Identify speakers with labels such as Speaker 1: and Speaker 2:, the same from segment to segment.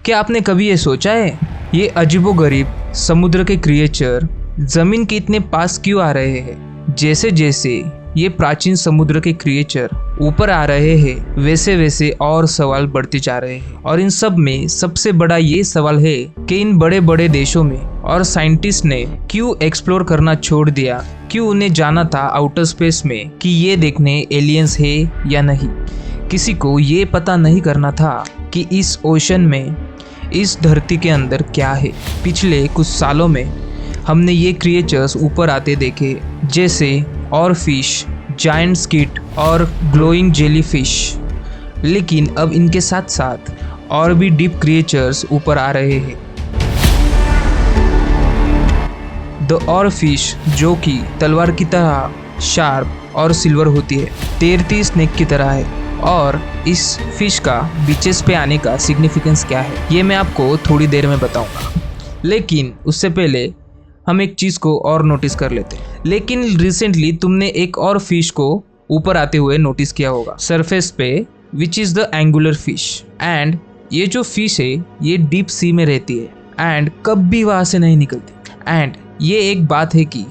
Speaker 1: क्या आपने कभी ये सोचा है, ये अजीबोगरीब समुद्र के क्रिएचर जमीन के इतने पास क्यों आ रहे हैं? जैसे जैसे ये प्राचीन समुद्र के क्रिएचर ऊपर आ रहे हैं, वैसे वैसे और सवाल बढ़ते जा रहे हैं। और इन सब में सबसे बड़ा ये सवाल है कि इन बड़े बड़े देशों में और साइंटिस्ट ने क्यों एक्सप्लोर करना छोड़ दिया? क्यों उन्हें जाना था आउटर स्पेस में कि ये देखने एलियंस है या नहीं? किसी को ये पता नहीं करना था कि इस ओशन में, इस धरती के अंदर क्या है। पिछले कुछ सालों में हमने ये क्रिएचर्स ऊपर आते देखे, जैसे और फिश, जायंट स्क्विड और ग्लोइंग जेलीफिश। लेकिन अब इनके साथ साथ और भी डीप क्रिएचर्स ऊपर आ रहे हैं। द और फिश, जो कि तलवार की तरह शार्प और सिल्वर होती है, तैरती स्नेक की तरह है। और इस फिश का बीचेस पे आने का सिग्निफिकेंस क्या है, ये मैं आपको थोड़ी देर में बताऊंगा। लेकिन उससे पहले हम एक चीज़ को और नोटिस कर लेते हैं। लेकिन रिसेंटली तुमने एक और फिश को ऊपर आते हुए नोटिस किया होगा सरफेस पे, which is the angular fish. And ये जो फिश है ये डीप सी में रहती है एंड कभी वहाँ से नहीं निकलती। एंड ये एक बात है कि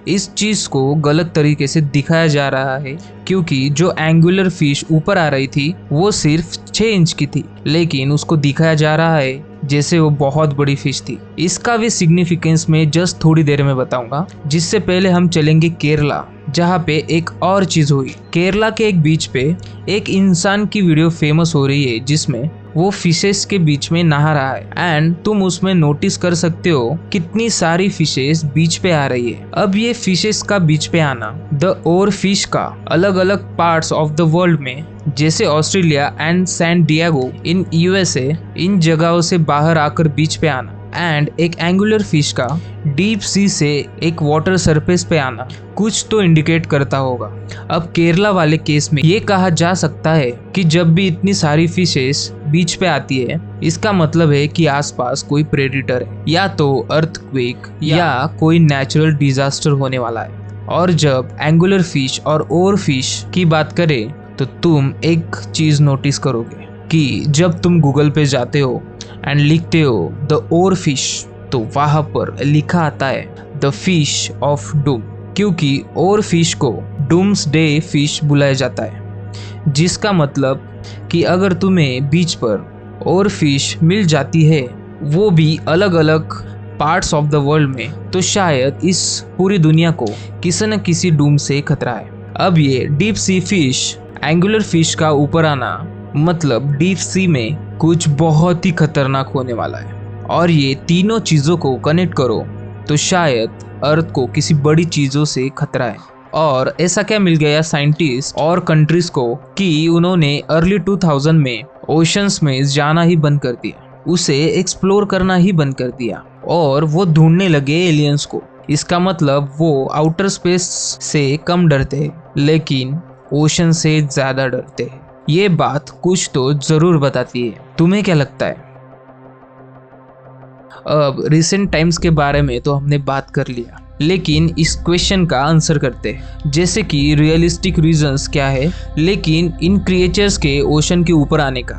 Speaker 1: इस चीज़ को गलत तरीके से दिखाया जा रहा है, क्योंकि जो एंगुलर फिश ऊपर आ रही थी वो सिर्फ 6 इंच की थी, लेकिन उसको दिखाया जा रहा है जैसे वो बहुत बड़ी फिश थी। इसका भी सिग्निफिकेंस मैं जस्ट थोड़ी देर में बताऊंगा। जिससे पहले हम चलेंगे केरला, जहाँ पे एक और चीज़ हुई। केरला के एक बीच पे एक इंसान की वीडियो फेमस हो रही है जिसमें वो फिशेस के बीच में नहा रहा है। एंड तुम उसमें नोटिस कर सकते हो कितनी सारी फिशेस बीच पे आ रही है। अब ये फिशेस का बीच पे आना, द और फिश का अलग अलग पार्ट्स ऑफ द वर्ल्ड में, जैसे Australia and San Diego in USA, इन जगहों से बाहर आकर बीच पे आना, एंड एक एंगुलर फिश का डीप सी से एक वाटर सरफेस पे आना कुछ तो इंडिकेट करता होगा। अब केरला वाले केस में ये कहा जा सकता है कि जब भी इतनी सारी फिशेस बीच पे आती है, इसका मतलब है कि आसपास कोई प्रेडिटर है, या तो अर्थक्वेक या कोई नेचुरल डिजास्टर होने वाला है। और जब एंगुलर फिश और ओर फिश की बात करें तो तुम एक चीज नोटिस करोगे कि जब तुम गूगल पे जाते हो एंड लिखते हो द और फिश, तो वहां पर लिखा आता है द फिश ऑफ डूम, क्योंकि और फिश को डूम्सडे फिश बुलाया जाता है। जिसका मतलब कि अगर तुम्हें बीच पर और फिश मिल जाती है, वो भी अलग अलग पार्ट्स ऑफ द वर्ल्ड में, तो शायद इस पूरी दुनिया को किसी न किसी डूम से खतरा है। अब ये deep sea fish, angular fish का ऊपर आना मतलब डीप सी में कुछ बहुत ही खतरनाक होने वाला है। और ये तीनों चीज़ों को कनेक्ट करो तो शायद अर्थ को किसी बड़ी चीज़ों से खतरा है। और ऐसा क्या मिल गया साइंटिस्ट और कंट्रीज को कि उन्होंने अर्ली 2000 में ओशंस में जाना ही बंद कर दिया, उसे एक्सप्लोर करना ही बंद कर दिया, और वो ढूंढने लगे एलियंस को। इसका मतलब वो आउटर स्पेस से कम डरते हैं, लेकिन ओशन से ज़्यादा डरते हैं। ये बात कुछ तो ज़रूर बताती है। तुम्हें क्या लगता है? अब रिसेंट टाइम्स के बारे में तो हमने बात कर लिया, लेकिन इस क्वेश्चन का आंसर करते हैं, जैसे कि रियलिस्टिक रीजंस क्या है लेकिन इन क्रिएचर्स के ओशन के ऊपर आने का।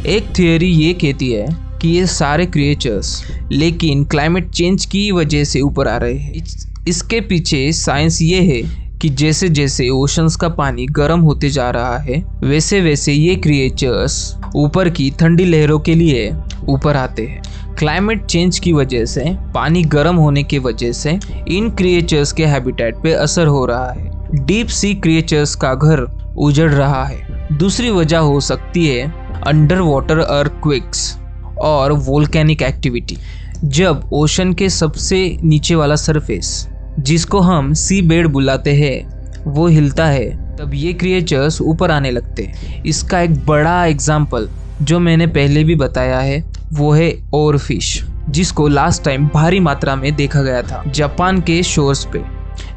Speaker 1: एक थियोरी ये कहती है कि ये सारे क्रिएचर्स लेकिन क्लाइमेट चेंज की वजह से ऊपर आ रहे हैं। इसके पीछे साइंस ये है कि जैसे जैसे ओशंस का पानी गर्म होते जा रहा है, वैसे वैसे ये क्रिएचर्स ऊपर की ठंडी लहरों के लिए ऊपर आते हैं। क्लाइमेट चेंज की वजह से, पानी गर्म होने की वजह से इन क्रिएचर्स के हैबिटेट पे असर हो रहा है। डीप सी क्रिएचर्स का घर उजड़ रहा है। दूसरी वजह हो सकती है अंडर वाटर अर्थक्वेक्स और वोल्केनिक एक्टिविटी। जब ओशन के सबसे नीचे वाला सरफेस, जिसको हम सी बेड बुलाते हैं, वो हिलता है, तब ये क्रिएचर्स ऊपर आने लगते हैं। इसका एक बड़ा एग्जाम्पल जो मैंने पहले भी बताया है वो है और फिश, जिसको लास्ट टाइम भारी मात्रा में देखा गया था जापान के शोर्स पे,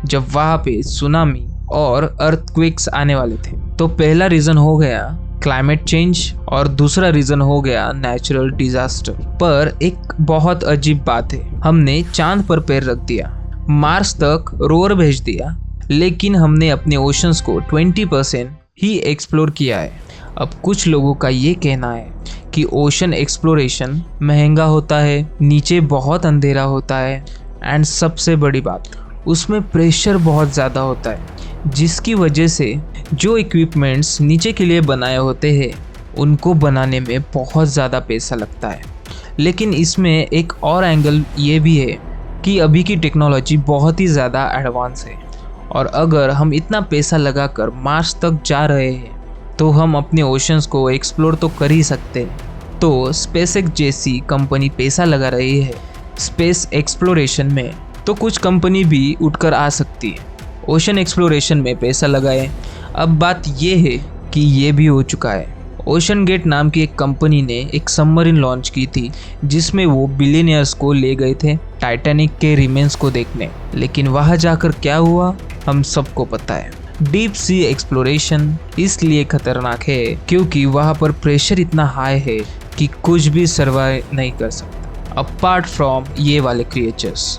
Speaker 1: जब वहाँ पे सुनामी और अर्थक्वेक्स आने वाले थे। तो पहला रीज़न हो गया क्लाइमेट चेंज और दूसरा रीज़न हो गया नेचुरल डिजास्टर। पर एक बहुत अजीब बात है, हमने चांद पर पैर रख दिया, मार्स तक रोवर भेज दिया, लेकिन हमने अपने ओशंस को 20% ही एक्सप्लोर किया है। अब कुछ लोगों का ये कहना है क्योंकि ओशन एक्सप्लोरेशन महंगा होता है, नीचे बहुत अंधेरा होता है एंड सबसे बड़ी बात उसमें प्रेशर बहुत ज़्यादा होता है, जिसकी वजह से जो इक्विपमेंट्स नीचे के लिए बनाए होते हैं उनको बनाने में बहुत ज़्यादा पैसा लगता है। लेकिन इसमें एक और एंगल ये भी है कि अभी की टेक्नोलॉजी बहुत ही ज़्यादा एडवांस है और अगर हम इतना पैसा लगाकर मार्स तक जा रहे हैं तो हम अपने ओशंस को एक्सप्लोर तो कर ही सकते हैं। तो स्पेसएक्स जैसी कंपनी पैसा लगा रही है स्पेस एक्सप्लोरेशन में, तो कुछ कंपनी भी उठकर आ सकती है, ओशन एक्सप्लोरेशन में पैसा लगाए। अब बात ये है कि ये भी हो चुका है। ओशन गेट नाम की एक कंपनी ने एक सबमरीन लॉन्च की थी जिसमें वो बिलियनियर्स को ले गए थे टाइटैनिक के रिमेन्स को देखने, लेकिन वहाँ जाकर क्या हुआ हम सबको पता है। डीप सी एक्सप्लोरेशन इसलिए खतरनाक है क्योंकि वहाँ पर प्रेशर इतना हाई है कि कुछ भी सर्वाइव नहीं कर सकता अपार्ट फ्रॉम ये वाले क्रिएचर्स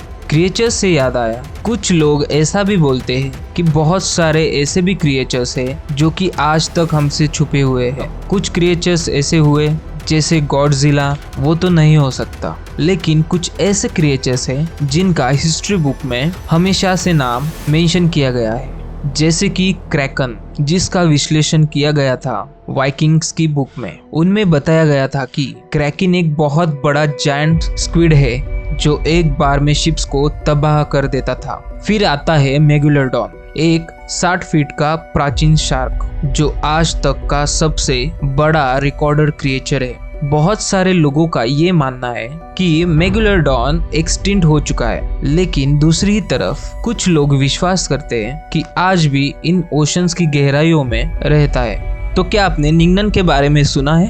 Speaker 1: से याद आया, कुछ लोग ऐसा भी बोलते हैं कि बहुत सारे ऐसे भी क्रिएचर्स हैं जो कि आज तक हमसे छुपे हुए हैं। कुछ क्रिएचर्स ऐसे हुए जैसे गॉडजिला, वो तो नहीं हो सकता, लेकिन कुछ ऐसे क्रिएचर्स हैं जिनका हिस्ट्री बुक में हमेशा से नाम मेंशन किया गया है, जैसे कि क्रैकन, जिसका विश्लेषण किया गया था वाइकिंग्स की बुक में। उनमें बताया गया था कि क्रैकन एक बहुत बड़ा जायंट स्क्विड है जो एक बार में शिप्स को तबाह कर देता था। फिर आता है मेगुलोडॉन, एक 60 फीट का प्राचीन शार्क जो आज तक का सबसे बड़ा रिकॉर्डर क्रिएचर है। बहुत सारे लोगों का ये मानना है कि मेगुलोडॉन एक्सटिंक्ट हो चुका है, लेकिन दूसरी तरफ कुछ लोग विश्वास करते हैं कि आज भी इन ओशंस की गहराइयों में रहता है। तो क्या आपने निंगनन के बारे में सुना है?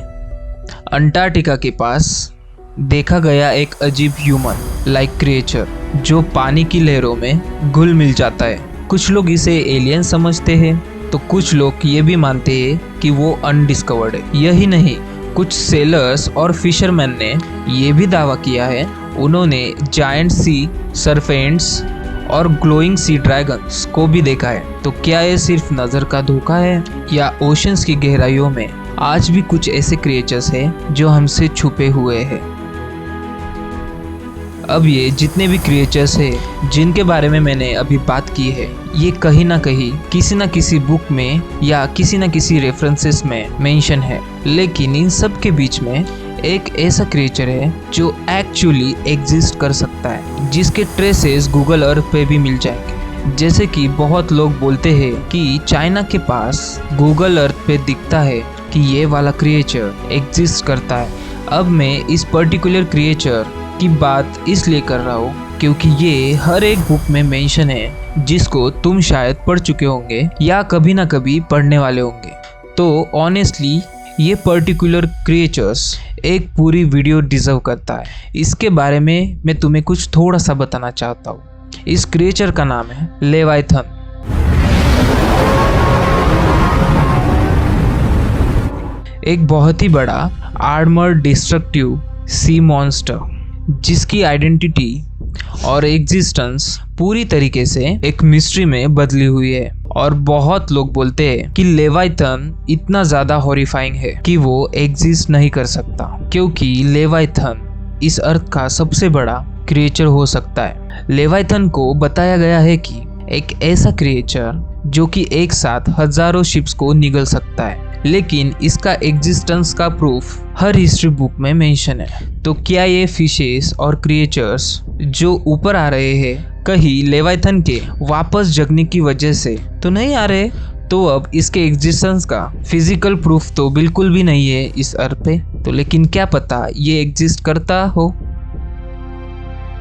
Speaker 1: अंटार्कटिका के पास देखा गया एक अजीब ह्यूमन लाइक क्रिएचर जो पानी की लहरों में घुल मिल जाता है। कुछ लोग इसे एलियन समझते हैं तो कुछ लोग ये भी मानते हैं कि वो अनडिस्कवर्ड है। यही नहीं, कुछ सेलर्स और फिशरमैन ने ये भी दावा किया है उन्होंने जायंट सी सर्पेंट्स और ग्लोइंग सी ड्रैगन्स को भी देखा है। तो क्या ये सिर्फ नज़र का धोखा है या ओशंस की गहराइयों में आज भी कुछ ऐसे क्रिएचर्स हैं जो हमसे छुपे हुए हैं? अब ये जितने भी क्रिएचर्स हैं जिनके बारे में मैंने अभी बात की है, ये कहीं ना कहीं किसी ना किसी बुक में या किसी ना किसी रेफरेंसेस में मेंशन है, लेकिन इन सब के बीच में एक ऐसा क्रिएचर है जो एक्चुअली एग्जिस्ट कर सकता है, जिसके ट्रेसेस गूगल अर्थ पे भी मिल जाएंगे। जैसे कि बहुत लोग बोलते हैं कि चाइना के पास गूगल अर्थ पे दिखता है कि ये वाला क्रिएचर एग्जिस्ट करता है। अब मैं इस पर्टिकुलर क्रिएचर की बात इसलिए कर रहा हूँ क्योंकि ये हर एक बुक में मेंशन है जिसको तुम शायद पढ़ चुके होंगे या कभी ना कभी पढ़ने वाले होंगे। तो ऑनेस्टली ये पर्टिकुलर क्रिएचर्स एक पूरी वीडियो डिजर्व करता है। इसके बारे में मैं तुम्हें कुछ थोड़ा सा बताना चाहता हूँ। इस क्रिएचर का नाम है लेवाइथन। एक बहुत ही बड़ा आर्मर्ड डिस्ट्रक्टिव सी मॉन्स्टर जिसकी आइडेंटिटी और एग्जिस्टेंस पूरी तरीके से एक मिस्ट्री में बदली हुई है। और बहुत लोग बोलते हैं कि लेवाइथन इतना ज़्यादा हॉरिफाइंग है कि वो एग्जिस्ट नहीं कर सकता, क्योंकि लेवाइथन इस अर्थ का सबसे बड़ा क्रिएचर हो सकता है। लेवाइथन को बताया गया है कि एक ऐसा क्रिएचर जो कि एक साथ हजारों शिप्स को निगल सकता है, लेकिन इसका एग्जिस्टेंस का प्रूफ हर हिस्ट्री बुक में मेंशन है। तो क्या ये फिशेस और क्रिएचर्स जो ऊपर आ रहे हैं कहीं लेवाइथन के वापस जगने की वजह से तो नहीं आ रहे? तो अब इसके एग्जिस्टेंस का फिजिकल प्रूफ तो बिल्कुल भी नहीं है इस अर्थ पे, तो लेकिन क्या पता ये एग्जिस्ट करता हो।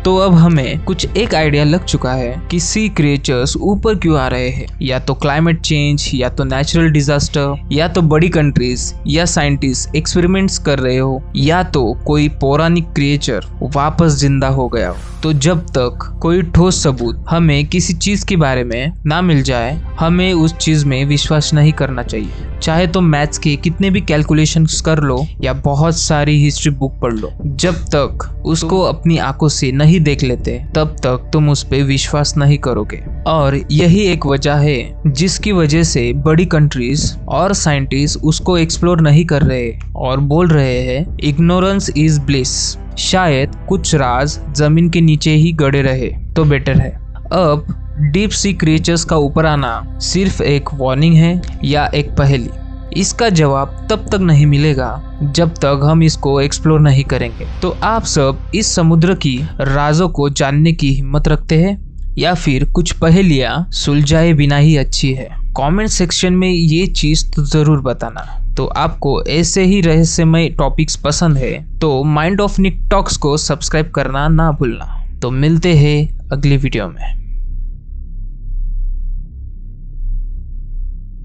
Speaker 1: तो अब हमें कुछ एक आइडिया लग चुका है कि सी क्रिएचर्स ऊपर क्यों आ रहे हैं। या तो क्लाइमेट चेंज, या तो नेचुरल डिजास्टर, या तो बड़ी कंट्रीज या साइंटिस्ट एक्सपेरिमेंट्स कर रहे हो, या तो कोई पौराणिक क्रिएचर वापस जिंदा हो गया हो। तो जब तक कोई ठोस सबूत हमें किसी चीज के बारे में ना मिल जाए, हमें उस चीज में विश्वास नहीं करना चाहिए। चाहे तो मैथ्स के कितने भी कैलकुलेशंस कर लो या बहुत सारी हिस्ट्री बुक पढ़ लो, जब तक उसको अपनी आंखों से नहीं नहीं देख लेते तब तक तुम उस पे विश्वास नहीं करोगे। और यही एक वजह है जिसकी वजह से बड़ी कंट्रीज और साइंटिस्ट उसको एक्सप्लोर नहीं कर रहे और बोल रहे हैं इग्नोरेंस इज ब्लिस। शायद कुछ राज जमीन के नीचे ही गड़े रहे तो बेटर है। अब डीप सी क्रिएचर्स का ऊपर आना सिर्फ एक वार्निंग है या एक पहेली, इसका जवाब तब तक नहीं मिलेगा जब तक हम इसको एक्सप्लोर नहीं करेंगे। तो आप सब इस समुद्र की राजों को जानने की हिम्मत रखते हैं या फिर कुछ पहेलियां सुलझाए बिना ही अच्छी है? कमेंट सेक्शन में ये चीज़ तो ज़रूर बताना। तो आपको ऐसे ही रहस्यमय टॉपिक्स पसंद है तो माइंड ऑफ निक टॉक्स को सब्सक्राइब करना ना भूलना। तो मिलते हैं अगली वीडियो में।